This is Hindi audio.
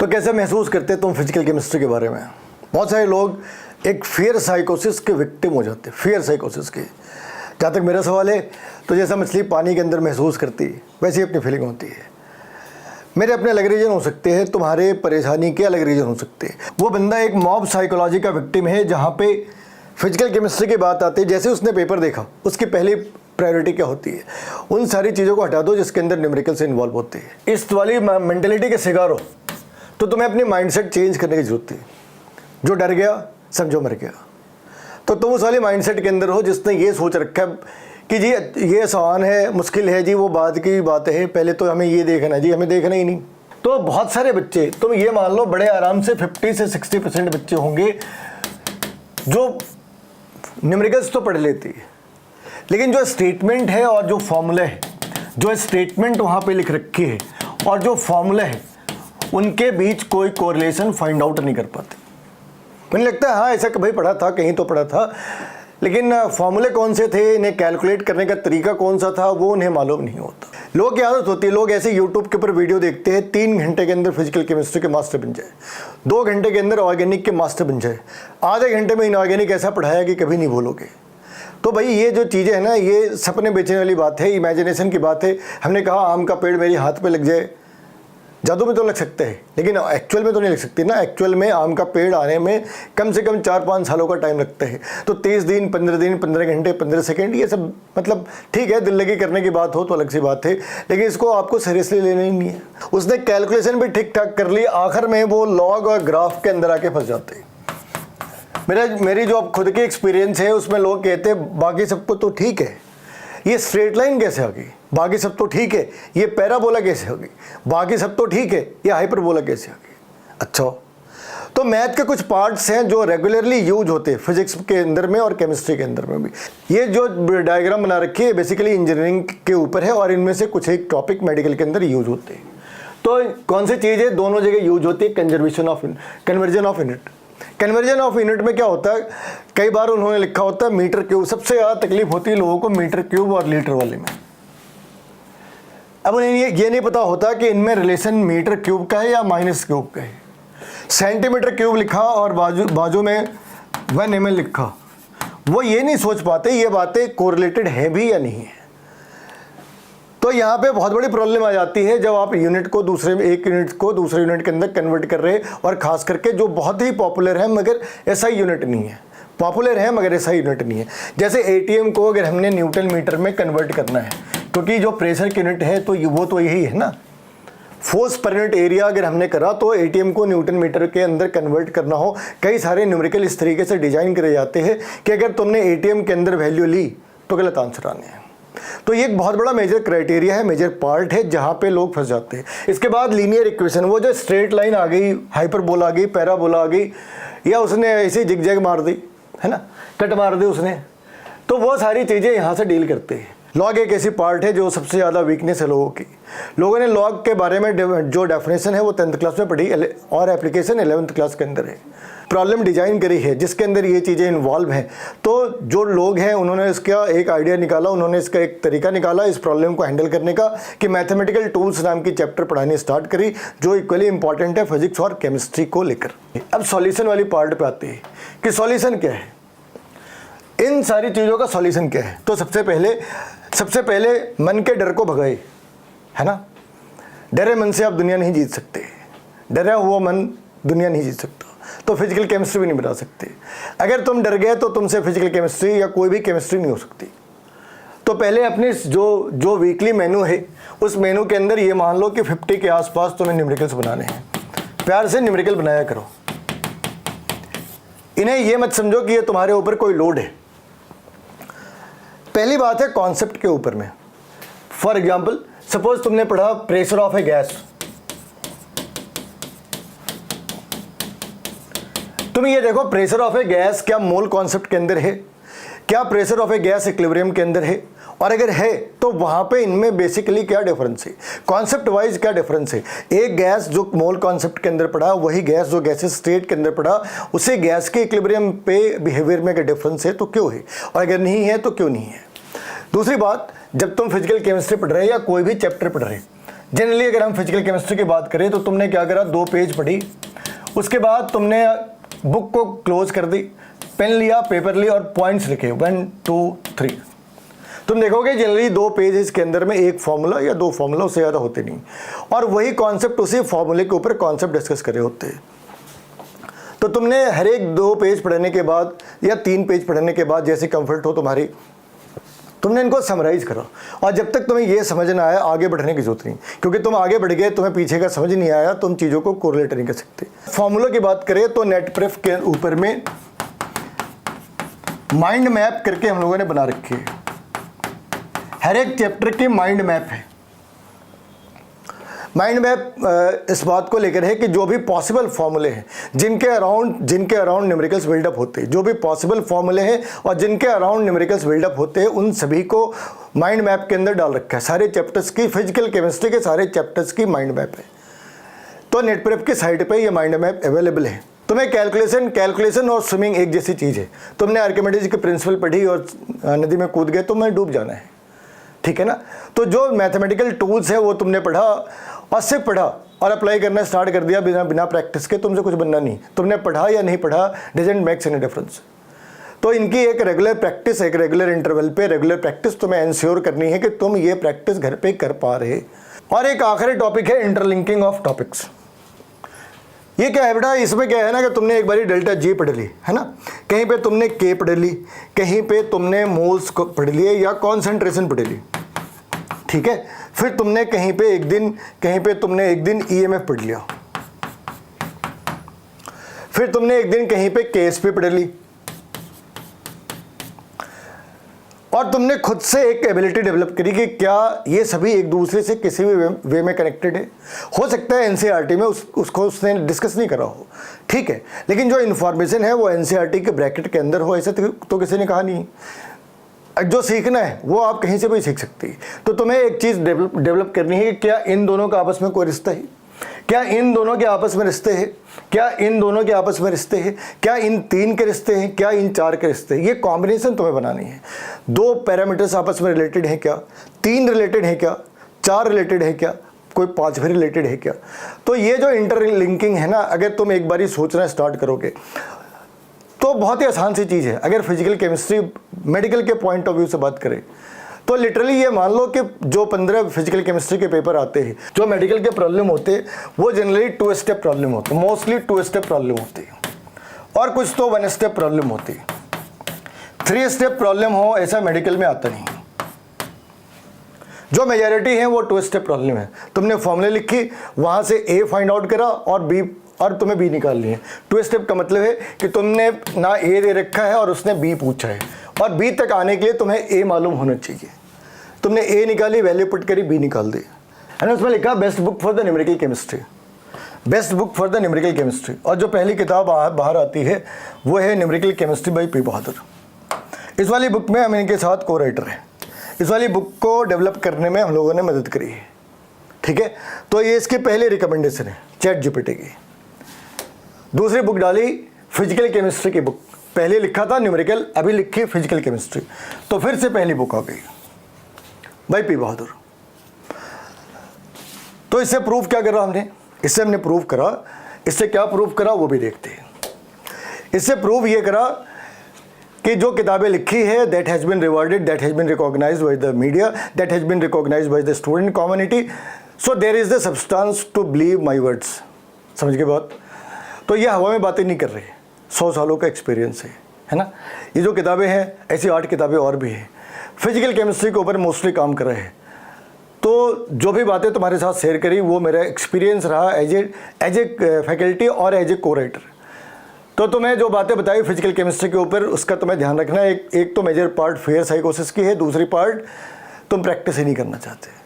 तो कैसे महसूस करते तुम फिजिकल केमिस्ट्री के बारे में? बहुत सारे लोग एक फियर साइकोसिस के विक्टिम हो जाते हैं, फियर साइकोसिस के। जहाँ तक मेरा सवाल है, तो जैसा मछली पानी के अंदर महसूस करती है वैसे ही अपनी फीलिंग होती है। मेरे अपने अलग रीजन हो सकते हैं, तुम्हारे परेशानी के अलग रीजन हो सकते हैं। वो बंदा एक मॉब साइकोलॉजी का विक्टिम है जहाँ पे फिजिकल केमिस्ट्री की बात आती है। जैसे उसने पेपर देखा, उसकी पहली प्रायोरिटी क्या होती है? उन सारी चीज़ों को हटा दो जिसके अंदर न्यूमेरिकल से इन्वॉल्व होती है। इस वाली मेंटेलिटी के शिकार हो तो तुम्हें अपनी माइंडसेट चेंज करने की जरूरत है। जो डर गया समझो मर गया। तो तुम उस वाले माइंडसेट के अंदर हो जिसने ये सोच रखा है कि जी ये आसान है, मुश्किल है जी, वो बाद की बात है, पहले तो हमें ये देखना है जी, हमें देखना ही नहीं। तो बहुत सारे बच्चे, तुम ये मान लो बड़े आराम से 50 से 60% बच्चे होंगे जो न्यूमेरिकल्स तो पढ़ लेते हैं, लेकिन जो स्टेटमेंट है और जो फॉर्मूला है, जो स्टेटमेंट वहाँ पे लिख रखी है और जो फॉर्मूला है, उनके बीच कोई कोरिलेशन फाइंड आउट नहीं कर पाते। मुझे लगता है हाँ ऐसा कभी पढ़ा था, कहीं तो पढ़ा था, लेकिन फॉर्मूले कौन से थे, इन्हें कैलकुलेट करने का तरीका कौन सा था, वो उन्हें मालूम नहीं होता। लोग की आदत होती है, लोग ऐसे यूट्यूब के ऊपर वीडियो देखते हैं, 3 घंटे के अंदर फिजिकल केमिस्ट्री के मास्टर बन जाए, 2 घंटे के अंदर ऑर्गेनिक के मास्टर बन जाए, आधे घंटे में इनऑर्गेनिक ऐसा पढ़ाया कि कभी नहीं भूलोगे। तो भाई ये जो चीज़ें हैं ना, ये सपने बेचने वाली बात है, इमेजिनेशन की बात है। हमने कहा आम का पेड़ मेरी हाथ पे लग जाए, जादू में तो लग सकते हैं, लेकिन एक्चुअल में तो नहीं लग सकती ना। एक्चुअल में आम का पेड़ आने में कम से कम 4-5 सालों का टाइम लगता है। तो 30 दिन, 15 दिन, 15 घंटे, 15 सेकेंड, ये सब मतलब ठीक है, दिल लगी करने की बात हो तो अलग सी बात है, लेकिन इसको आपको सीरियसली लेना ही नहीं है। उसने कैलकुलेशन भी ठीक ठाक कर ली, आखिर में वो लॉग और ग्राफ के अंदर आके फंस जाते हैं। मेरी जो अब खुद की एक्सपीरियंस है उसमें लोग कहते हैं बाकी सबको तो ठीक है, ये स्ट्रेट लाइन कैसे आ गई, बाकी सब तो ठीक है, ये पैराबोला कैसे होगी, बाकी सब तो ठीक है, ये हाइपरबोला कैसे होगी। अच्छा, तो मैथ के कुछ पार्ट्स हैं जो रेगुलरली यूज होते हैं फिजिक्स के अंदर में और केमिस्ट्री के अंदर में भी। ये जो डायग्राम बना रखी है बेसिकली इंजीनियरिंग के ऊपर है और इनमें से कुछ एक टॉपिक मेडिकल के अंदर यूज होते हैं। तो कौन सी चीज़ है, दोनों जगह यूज होती है, conversion of unit. Conversion of unit में क्या होता है, कई बार उन्होंने लिखा होता है मीटर क्यूब। सबसे ज़्यादा तकलीफ होती है लोगों को मीटर क्यूब और लीटर वाले में। अब उन्हें ये नहीं पता होता कि इनमें रिलेशन मीटर क्यूब का है या माइनस क्यूब का है। सेंटीमीटर क्यूब लिखा और बाजू में 1 ml लिखा, वो ये नहीं सोच पाते ये बातें कोरिलेटेड है भी या नहीं है। तो यहाँ पे बहुत बड़ी प्रॉब्लम आ जाती है जब आप यूनिट को एक यूनिट को दूसरे यूनिट के अंदर कन्वर्ट कर रहे हैं, और खास करके जो बहुत ही पॉपुलर है मगर ऐसा यूनिट नहीं है, पॉपुलर है मगर ऐसा यूनिट नहीं है। जैसे एटीएम को अगर हमने न्यूटन मीटर में कन्वर्ट करना है, क्योंकि जो प्रेशर की यूनिट है तो वो तो यही है ना, फोर्स पर यूनिट एरिया अगर हमने करा तो एटीएम को न्यूटन मीटर के अंदर कन्वर्ट करना हो, कई सारे न्यूमेरिकल इस तरीके से डिजाइन करे जाते हैं कि अगर तुमने एटीएम के अंदर वैल्यू ली तो गलत आंसर आने हैं। तो ये एक बहुत बड़ा मेजर क्राइटेरिया है, मेजर पार्ट है जहाँ पे लोग फंस जाते हैं। इसके बाद लीनियर इक्वेशन, वो जो स्ट्रेट लाइन आ गई, हाइपरबोला आ गई, पैराबोला आ गई, या उसने ऐसी जिगजैग मार दी है ना, कट मार दी उसने, तो वो सारी चीज़ें यहाँ से डील करते हैं। लॉग एक ऐसी पार्ट है जो सबसे ज़्यादा वीकनेस है लोगों की। लोगों ने लॉग के बारे में जो डेफिनेशन है वो 10th क्लास में पढ़ी और एप्लीकेशन 11th क्लास के अंदर है। प्रॉब्लम डिजाइन करी है जिसके अंदर ये चीज़ें इन्वॉल्व हैं। तो जो लोग हैं उन्होंने इसका एक आइडिया निकाला, उन्होंने इसका एक तरीका निकाला इस प्रॉब्लम को हैंडल करने का, कि मैथमेटिकल टूल्स नाम की चैप्टर पढ़ानी स्टार्ट करी, जो इक्वली इंपॉर्टेंट है फिजिक्स और केमिस्ट्री को लेकर। अब सॉल्यूशन वाली पार्ट पे आती है कि सॉल्यूशन क्या है, इन सारी चीज़ों का सॉल्यूशन क्या है। तो सबसे पहले मन के डर को भगाए, है ना। डरे मन से आप दुनिया नहीं जीत सकते, डरा हुआ मन दुनिया नहीं जीत सकता, तो फिजिकल केमिस्ट्री भी नहीं बना सकते। अगर तुम डर गए तो तुमसे फिजिकल केमिस्ट्री या कोई भी केमिस्ट्री नहीं हो सकती। तो पहले अपने जो वीकली मेनू है उस मेनू के अंदर ये मान लो कि 50 के आसपास तुम्हें न्यूमेरिकल्स बनाने हैं। प्यार से न्यूमेरिकल बनाया करो, इन्हें ये मत समझो कि ये तुम्हारे ऊपर कोई लोड है। पहली बात है कॉन्सेप्ट के ऊपर में। फॉर एग्जाम्पल सपोज तुमने पढ़ा प्रेशर ऑफ ए गैस, तुम ये देखो प्रेशर ऑफ ए गैस क्या मोल कॉन्सेप्ट के अंदर है, क्या pressure of A gas equilibrium के अंदर है, और अगर है तो वहां पे इनमें बेसिकली क्या डिफरेंस है, कॉन्सेप्ट वाइज क्या डिफरेंस है। एक गैस जो मोल कॉन्सेप्ट के अंदर पढ़ा, वही गैस जो गैसेस स्टेट के अंदर पढ़ा, उसे गैस के इक्विलिब्रियम पे बिहेवियर में अगर डिफरेंस है तो क्यों है, और अगर नहीं है तो क्यों नहीं है। दूसरी बात, जब तुम फिजिकल केमिस्ट्री पढ़ रहे या कोई भी चैप्टर पढ़ रहे, जनरली अगर हम फिजिकल केमिस्ट्री की बात करें तो तुमने क्या करा, 2 पेज पढ़ी, उसके बाद तुमने बुक को क्लोज कर दी, पेन लिया, पेपर लिया और पॉइंट्स लिखे 1 2 3। तुम देखोगे जनरली 2 पेज इसके अंदर में एक फॉर्मूला या 2 फॉर्मूला, उससे ज़्यादा होते नहीं, और वही कॉन्सेप्ट उसी फॉर्मूले के ऊपर कॉन्सेप्ट डिस्कस करे होते हैं। तो तुमने हर एक 2 पेज पढ़ने के बाद या 3 पेज पढ़ने के बाद, जैसे कंफर्ट हो तुम्हारी, तुमने इनको समराइज करो। और जब तक तुम्हें ये समझ ना आया आगे बढ़ने की जरूरत नहीं, क्योंकि तुम आगे बढ़ गए, तुम्हें पीछे का समझ नहीं आया, तुम चीज़ों को कोरिलेट नहीं कर सकते। फॉर्मूला की बात करें तो नेट प्रेफ के ऊपर में माइंड मैप करके हम लोगों ने बना रखी है, हर एक चैप्टर की माइंड मैप है। माइंड मैप इस बात को लेकर है कि जो भी पॉसिबल फॉर्मूले हैं जिनके अराउंड न्यूमेरिकल्स बिल्डअप होते हैं, जो भी पॉसिबल फॉर्मूले हैं और जिनके अराउंड न्यूमेरिकल्स बिल्डअप होते हैं, उन सभी को माइंड मैप के अंदर डाल रखा है। सारे चैप्टर्स की, फिजिकल केमिस्ट्री के सारे चैप्टर्स की माइंड मैप है। तो नेट प्रेप की साइट पे ये माइंड मैप अवेलेबल है। तुम्हें कैलकुलेशन और स्विमिंग एक जैसी चीज़ है। तुमने आर्किमिडीज की प्रिंसिपल पढ़ी और नदी में कूद गए तो मैं डूब जाना है, ठीक है ना। तो जो मैथमेटिकल टूल्स है वो तुमने पढ़ा और सिर्फ पढ़ा और अप्लाई करना स्टार्ट कर दिया बिना प्रैक्टिस के, तुमसे कुछ बनना नहीं। तुमने पढ़ा या नहीं पढ़ा डजंट मेक्स एनी डिफरेंस। तो इनकी एक रेगुलर प्रैक्टिस, एक रेगुलर इंटरवल पे रेगुलर प्रैक्टिस तुम्हें इंश्योर करनी है कि तुम ये प्रैक्टिस घर पे कर पा रहे। और एक आखिरी टॉपिक है इंटरलिंकिंग ऑफ टॉपिक्स। ये क्या है बेटा, इसमें क्या है ना कि तुमने एक बारी डेल्टा जी पढ़ ली है ना, कहीं पे तुमने के पढ़ ली, कहीं पे तुमने मोल्स पढ़ लिए या कॉन्सेंट्रेशन पढ़ ली, ठीक है। फिर तुमने कहीं पे तुमने एक दिन ईएमएफ पढ़ लिया, फिर तुमने एक दिन कहीं पे केएसपी पढ़ ली, और तुमने खुद से एक एबिलिटी डेवलप करी कि क्या ये सभी एक दूसरे से किसी भी वे में कनेक्टेड है। हो सकता है एनसीईआरटी में उसको उसने डिस्कस नहीं करा हो, ठीक है, लेकिन जो इन्फॉर्मेशन है वो एनसीईआरटी के ब्रैकेट के अंदर हो, ऐसे तो किसी ने कहा नहीं। जो सीखना है वो आप कहीं से भी सीख सकती है। तो तुम्हें एक चीज़ डेवलप करनी है कि क्या इन दोनों का आपस में कोई रिश्ता है, क्या इन दोनों के आपस में रिश्ते हैं, क्या इन दोनों के आपस में रिश्ते हैं, क्या इन 3 के रिश्ते हैं, क्या इन 4 के रिश्ते हैं। ये कॉम्बिनेशन तुम्हें बनानी है। 2 पैरामीटर्स आपस में रिलेटेड हैं क्या, 3 रिलेटेड है क्या, 4 रिलेटेड है क्या, कोई 5 भी रिलेटेड है क्या। तो ये जो इंटरलिंकिंग है ना, अगर तुम एक बारी सोचना स्टार्ट करोगे तो बहुत ही आसान सी चीज़ है। अगर फिजिकल केमिस्ट्री मेडिकल के पॉइंट ऑफ व्यू से बात करें तो लिटरली ये मान लो कि जो 15 फिजिकल केमिस्ट्री के पेपर आते हैं, जो मेडिकल के प्रॉब्लम होते हैं वो जनरली 2 स्टेप प्रॉब्लम होते हैं, मोस्टली 2 स्टेप प्रॉब्लम होती है, और कुछ तो 1 स्टेप प्रॉब्लम होती है। 3 स्टेप प्रॉब्लम हो ऐसा मेडिकल में आता नहीं। जो मेजॉरिटी है वो 2 स्टेप प्रॉब्लम है। तुमने फॉर्मूले लिखी, वहाँ से ए फाइंड आउट करा और तुम्हें बी निकाल लिए। 2 स्टेप का मतलब है कि तुमने ना ए दे रखा है और उसने बी पूछा है, और बी तक आने के लिए तुम्हें ए मालूम होना चाहिए। तुमने ए निकाली, वैल्यू पुट करी, बी निकाल दी, है ना। उसमें लिखा best book for the numerical chemistry, best book for the numerical chemistry. और जो पहली किताब बाहर आती है वो है न्यूमेरिकल केमिस्ट्री बाई पी बहादुर। इस वाली बुक में हम इनके साथ को राइटर हैं। इस वाली बुक को डेवलप करने में हम लोगों ने मदद करी है, ठीक है। तो ये इसकी पहली रिकमेंडेशन है चैट जीपीटी की। दूसरी बुक डाली फिजिकल केमिस्ट्री की बुक, पहले लिखा था न्यूमेरिकल, अभी लिखी फिजिकल केमिस्ट्री, तो फिर से पहली बुक आ गई भाई पी बहादुर। तो इससे प्रूफ क्या करा हमने, इससे हमने प्रूफ करा, इससे क्या प्रूफ करा वो भी देखते हैं। इससे प्रूफ ये करा कि जो किताबें लिखी है that has been rewarded, that has been recognised by the media, that has been recognised by the student community, so there is the substance to believe my words. समझ के बात। तो ये हवा में बातें नहीं कर रहे, 100 सालों का एक्सपीरियंस है ना। ये जो किताबें हैं ऐसी 8 किताबें और भी हैं, फिजिकल केमिस्ट्री के ऊपर मोस्टली काम कर रहे हैं। तो जो भी बातें तुम्हारे साथ शेयर करी वो मेरा एक्सपीरियंस रहा एज ए फैकल्टी और एज ए को राइटर। तो तुम्हें जो बातें बताई फिजिकल केमिस्ट्री के ऊपर उसका तुम्हें ध्यान रखना है। एक तो मेजर पार्ट फेयर साइकोसिस की है, दूसरी पार्ट तुम प्रैक्टिस ही नहीं करना चाहते।